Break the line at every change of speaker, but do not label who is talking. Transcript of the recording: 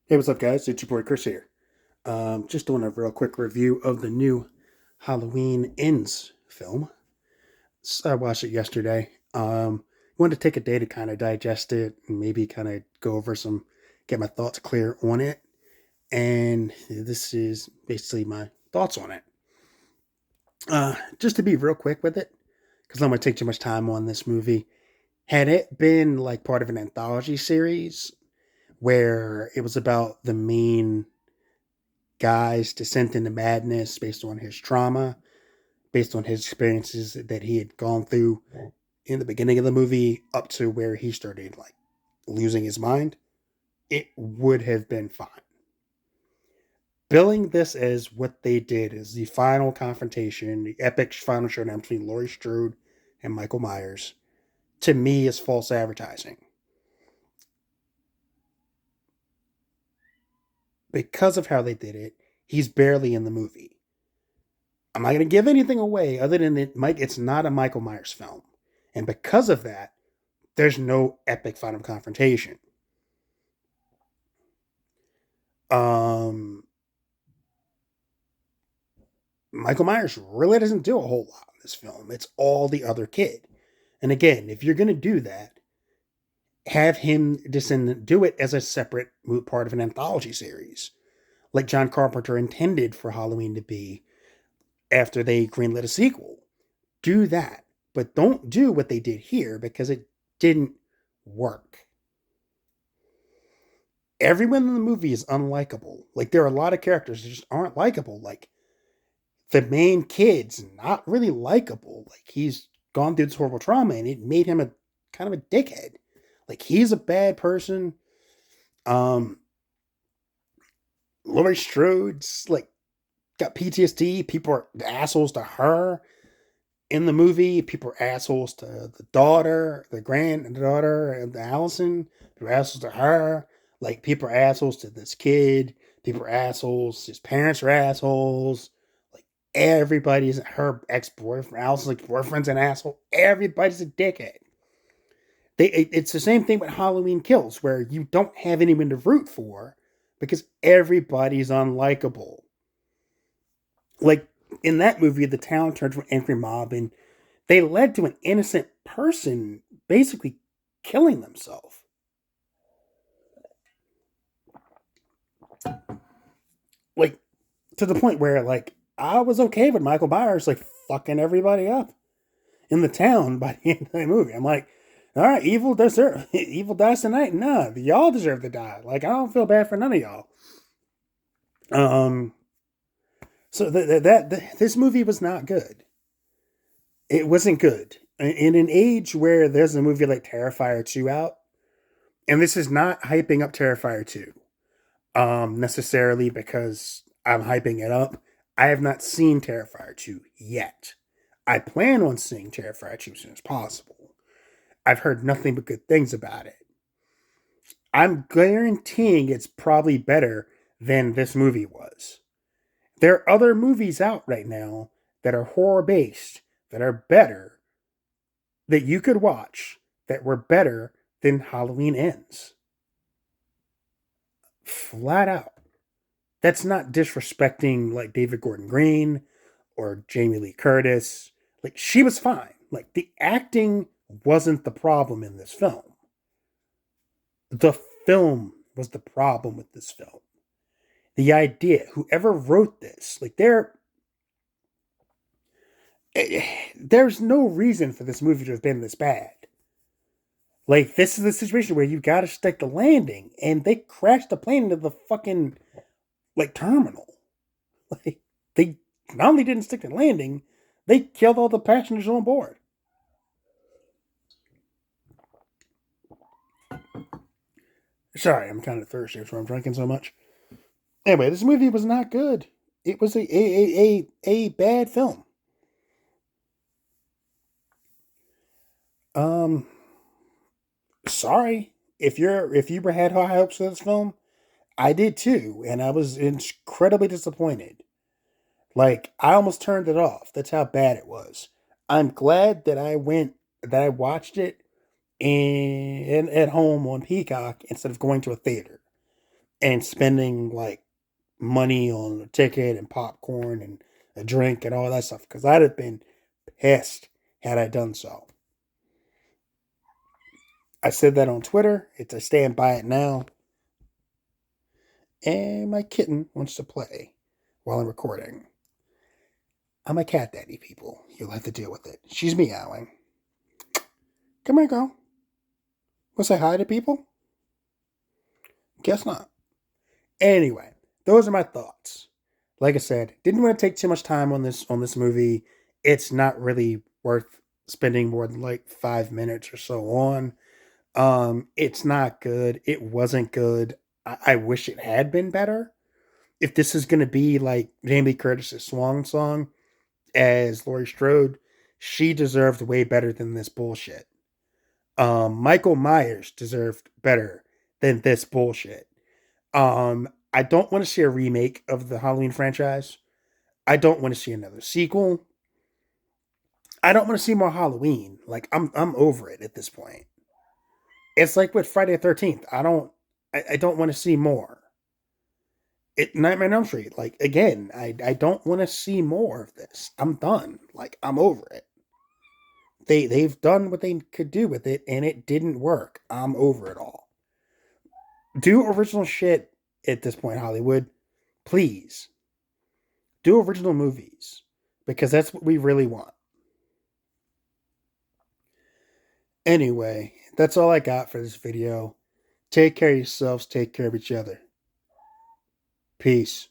Hey, what's up, guys? It's your boy Chris here. Just doing a real quick review of the new Halloween Ends film. I watched it yesterday. Wanted to take a day to kind of digest it and maybe kind of go over get my thoughts clear on it. And this is basically my thoughts on it. Just to be real quick with it, because I don't want to take too much time on this movie. Had it been like part of an anthology series where it was about the main guy's descent into madness based on his trauma, based on his experiences that he had gone through in the beginning of the movie up to where he started like losing his mind, it would have been fine. Billing this as what they did is the final confrontation, the epic final showdown between Laurie Strode and Michael Myers, to me is false advertising. Because of how they did it, he's barely in the movie. I'm not going to give anything away other than it's not a Michael Myers film. And because of that, there's no epic final confrontation. Um, Michael Myers really doesn't do a whole lot in this film. It's all the other kid. And again, if you're going to do that, have him descend, do it as a separate part of an anthology series, like John Carpenter intended for Halloween to be after they greenlit a sequel. Do that, but don't do what they did here because it didn't work. Everyone in the movie is unlikable. Like there are a lot of characters that just aren't likable. Like the main kid's not really likable. Like he's gone through this horrible trauma and it made him a kind of a dickhead. Like he's a bad person. Um Laurie Strode's like got PTSD. People are assholes to her in the movie. People are assholes to the daughter, the granddaughter, and Allison. People are assholes to her. Like people are assholes to this kid. People are assholes. His parents are assholes. Like everybody's her ex boyfriend. Allison's like boyfriend's an asshole. Everybody's a dickhead. It's the same thing with Halloween Kills, where you don't have anyone to root for because everybody's unlikable. Like in that movie, the town turned to an angry mob, and they led to an innocent person basically killing themselves. Like to the point where like I was okay with Michael Myers like fucking everybody up in the town by the end of the movie. I'm like, all right, evil dies tonight. Nah, y'all deserve to die. Like I don't feel bad for none of y'all. Um, so this movie was not good. It wasn't good. In an age where there's a movie like Terrifier 2 out, and this is not hyping up Terrifier 2 necessarily because I'm hyping it up. I have not seen Terrifier 2 yet. I plan on seeing Terrifier 2 as soon as possible. I've heard nothing but good things about it. I'm guaranteeing it's probably better than this movie was. There are other movies out right now that are horror based that are better that you could watch that were better than Halloween Ends. Flat out. That's not disrespecting like David Gordon Green or Jamie Lee Curtis. Like she was fine. Like the acting wasn't the problem in this film. The film was the problem with this film. The idea, whoever wrote this, like there's no reason for this movie to have been this bad. Like this is the situation where you got to stick the landing, and they crashed the plane into the fucking like terminal. Like they not only didn't stick the landing, they killed all the passengers on board. Sorry, I'm kind of thirsty, so I'm drinking so much. Anyway, this movie was not good. It was a bad film. Um, sorry if you had high hopes for this film. I did too, and I was incredibly disappointed. Like I almost turned it off. That's how bad it was. I'm glad that I watched it at home on Peacock instead of going to a theater. and spending like money on a ticket and popcorn and a drink and all that stuff, because I'd have been pissed had I done so. I said that on Twitter. I stand by it now. And my kitten wants to play while I'm recording. I'm a cat daddy, people. You'll have to deal with it. She's meowing. Come here, girl. Want to say hi to people? Guess not. Anyway, those are my thoughts. Like I said, didn't want to take too much time on this movie. It's not really worth spending more than like 5 minutes or so on. It's not good. It wasn't good. I wish it had been better. If this is gonna be like Jamie Lee Curtis's swan song as Laurie Strode, she deserved way better than this bullshit. Michael Myers deserved better than this bullshit. I don't want to see a remake of the Halloween franchise. I don't want to see another sequel. I don't want to see more Halloween. Like I'm over it at this point. It's like with Friday the 13th. I don't want to see more. Nightmare on Elm Street. Like again, I don't want to see more of this. I'm done. Like I'm over it. They've done what they could do with it, and it didn't work. I'm over it all. Do original shit at this point, Hollywood. Please do original movies because that's what we really want. Anyway, that's all I got for this video. Take care of yourselves. Take care of each other. Peace.